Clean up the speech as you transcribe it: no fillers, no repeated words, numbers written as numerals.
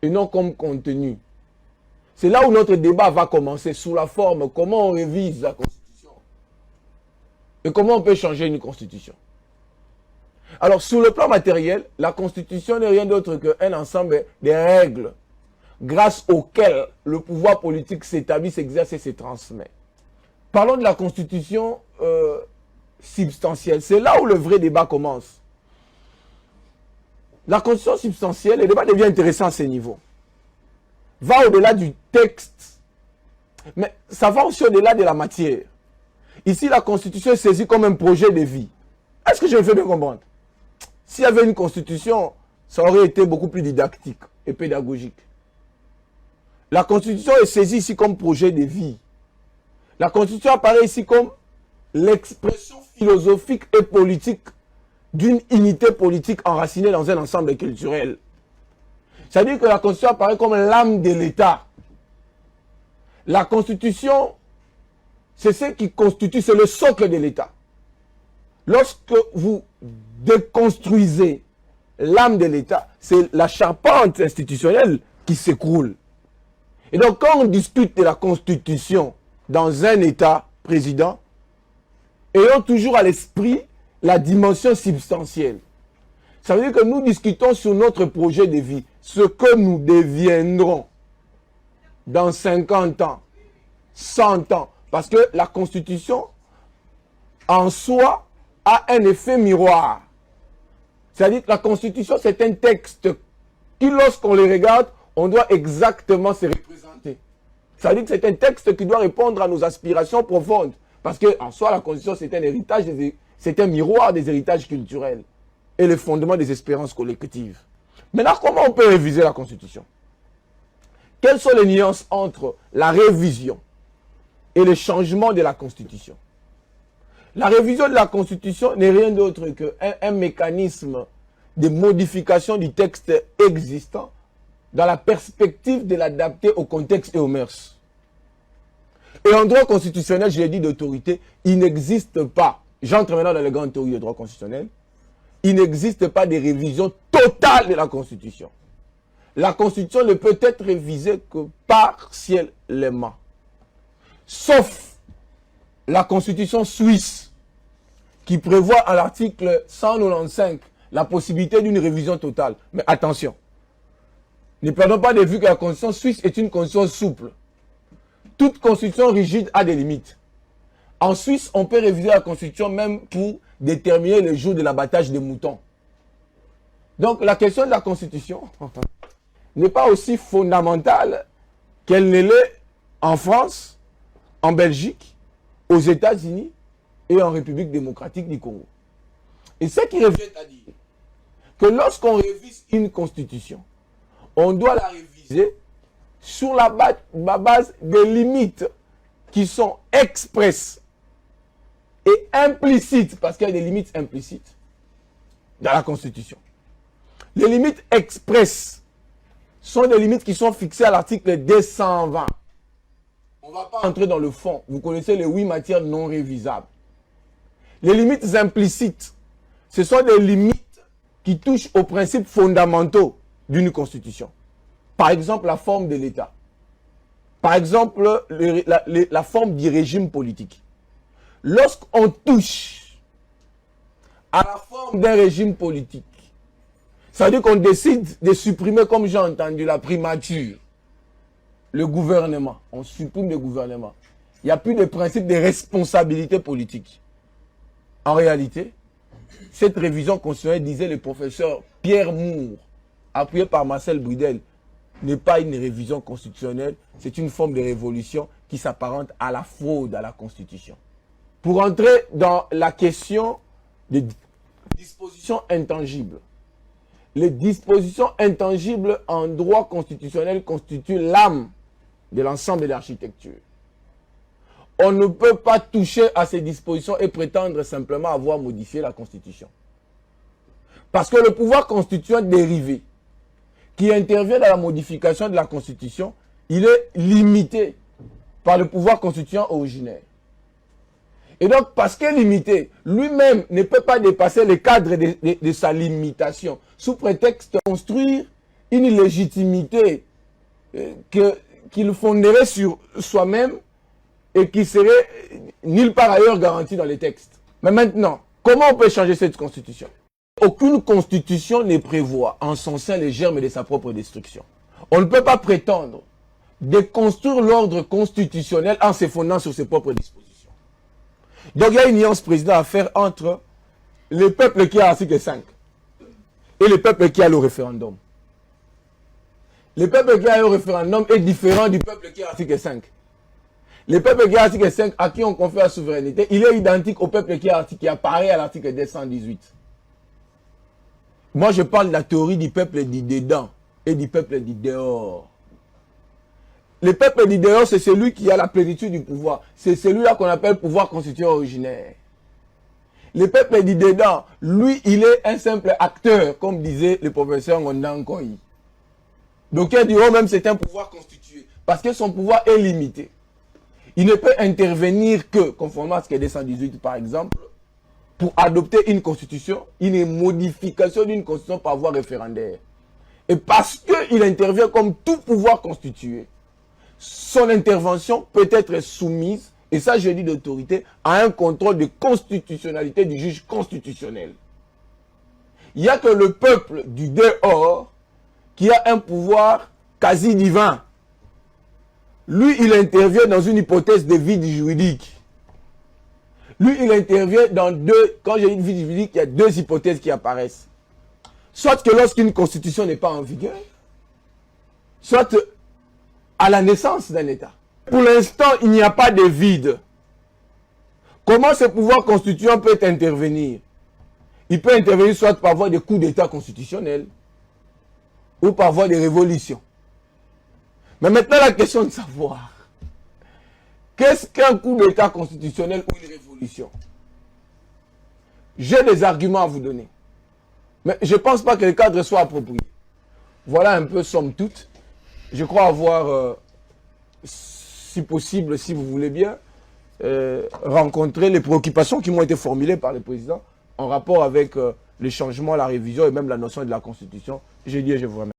et non comme contenu. C'est là où notre débat va commencer, sous la forme, comment on révise la Constitution et comment on peut changer une Constitution. Alors, sur le plan matériel, la Constitution n'est rien d'autre qu'un ensemble de règles grâce auxquelles le pouvoir politique s'établit, s'exerce et se transmet. Parlons de la Constitution substantielle. C'est là où le vrai débat commence. La Constitution substantielle, le débat devient intéressant à ce niveau. Va au-delà du texte, mais ça va aussi au-delà de la matière. Ici, la Constitution est saisie comme un projet de vie. Est-ce que je me fais bien comprendre? S'il y avait une Constitution, ça aurait été beaucoup plus didactique et pédagogique. La Constitution est saisie ici comme projet de vie. La Constitution apparaît ici comme l'expression philosophique et politique d'une unité politique enracinée dans un ensemble culturel. C'est-à-dire que la Constitution apparaît comme l'âme de l'État. La Constitution, c'est ce qui constitue, c'est le socle de l'État. Lorsque vous déconstruisez l'âme de l'État, c'est la charpente institutionnelle qui s'écroule. Et donc, quand on discute de la Constitution dans un État président, ayons toujours à l'esprit la dimension substantielle. Ça veut dire que nous discutons sur notre projet de vie, ce que nous deviendrons dans 50 ans, 100 ans. Parce que la Constitution, en soi, a un effet miroir. C'est-à-dire que la Constitution, c'est un texte qui, lorsqu'on le regarde, on doit exactement se représenter. C'est-à-dire que c'est un texte qui doit répondre à nos aspirations profondes. Parce qu'en soi, la Constitution, c'est un héritage, c'est un miroir des héritages culturels et le fondement des espérances collectives. Maintenant, comment on peut réviser la Constitution? Quelles sont les nuances entre la révision et le changement de la Constitution? La révision de la Constitution n'est rien d'autre qu'un mécanisme de modification du texte existant dans la perspective de l'adapter au contexte et aux mœurs. Et en droit constitutionnel, je l'ai dit d'autorité, il n'existe pas, j'entre maintenant dans les grandes théories de droit constitutionnel, il n'existe pas de révision totale de la Constitution. La Constitution ne peut être révisée que partiellement. Sauf la Constitution suisse, qui prévoit à l'article 195 la possibilité d'une révision totale. Mais attention, ne perdons pas de vue que la Constitution suisse est une Constitution souple. Toute Constitution rigide a des limites. En Suisse, on peut réviser la Constitution même pour déterminer le jour de l'abattage des moutons. Donc la question de la Constitution n'est pas aussi fondamentale qu'elle ne l'est en France, en Belgique, aux États-Unis et en République démocratique du Congo. Et ce qui revient à dire que lorsqu'on révise une constitution, on doit la réviser sur la base des limites qui sont expresses et implicites, parce qu'il y a des limites implicites dans la Constitution. Les limites expresses sont des limites qui sont fixées à l'article 220. On ne va pas entrer dans le fond. Vous connaissez les 8 matières non révisables. Les limites implicites, ce sont des limites qui touchent aux principes fondamentaux d'une constitution. Par exemple, la forme de l'État. Par exemple, la forme du régime politique. Lorsqu'on touche à la forme d'un régime politique, ça veut dire qu'on décide de supprimer, comme j'ai entendu, la primature, le gouvernement. On supprime le gouvernement. Il n'y a plus de principe de responsabilité politique. En réalité, cette révision constitutionnelle, disait le professeur Pierre Moore, appuyé par Marcel Bridel, n'est pas une révision constitutionnelle, c'est une forme de révolution qui s'apparente à la fraude à la Constitution. Pour entrer dans la question des dispositions intangibles, les dispositions intangibles en droit constitutionnel constituent l'âme de l'ensemble de l'architecture. On ne peut pas toucher à ces dispositions et prétendre simplement avoir modifié la Constitution. Parce que le pouvoir constituant dérivé qui intervient dans la modification de la Constitution, il est limité par le pouvoir constituant originaire. Et donc, parce qu'il est limité, lui-même ne peut pas dépasser le cadre de sa limitation, sous prétexte de construire une légitimité qu'il fonderait sur soi-même et qui serait nulle part ailleurs garantie dans les textes. Mais maintenant, comment on peut changer cette constitution? Aucune constitution ne prévoit en son sein les germes de sa propre destruction. On ne peut pas prétendre déconstruire l'ordre constitutionnel en se fondant sur ses propres dispositions. Donc il y a une nuance, président, à faire entre le peuple qui a l'article 5 et le peuple qui a le référendum. Le peuple qui a le référendum est différent du peuple qui a l'article 5. Le peuple qui a l'article 5, à qui on confère la souveraineté, il est identique au peuple qui apparaît à l'article 218. Moi, je parle de la théorie du peuple dit dedans et du peuple dit dehors. Le peuple dit dehors, c'est celui qui a la plénitude du pouvoir. C'est celui-là qu'on appelle pouvoir constituant originaire. Le peuple dit dedans, lui, il est un simple acteur, comme disait le professeur Ngondan Koyi. Donc, ils diront même c'est un pouvoir constitué, parce que son pouvoir est limité. Il ne peut intervenir que, conformément à ce qui est 218 par exemple, pour adopter une constitution, une modification d'une constitution par voie référendaire. Et parce qu'il intervient comme tout pouvoir constitué, son intervention peut être soumise, et ça je dis d'autorité, à un contrôle de constitutionnalité du juge constitutionnel. Il n'y a que le peuple du dehors qui a un pouvoir quasi divin. Lui, il intervient dans une hypothèse de vide juridique. Lui, il intervient dans deux, quand j'ai dit vide juridique, il y a deux hypothèses qui apparaissent. Soit que lorsqu'une constitution n'est pas en vigueur, soit à la naissance d'un État. Pour l'instant, il n'y a pas de vide. Comment ce pouvoir constituant peut intervenir? Il peut intervenir soit par voie de coups d'État constitutionnels ou par voie de révolution. Mais maintenant, la question de savoir, qu'est-ce qu'un coup d'État constitutionnel ou une révolution? J'ai des arguments à vous donner. Mais je ne pense pas que le cadre soit approprié. Voilà un peu, somme toute. Je crois avoir, si possible, si vous voulez bien, rencontré les préoccupations qui m'ont été formulées par le président en rapport avec le changement, la révision et même la notion de la Constitution. Je dis et je vous remercie.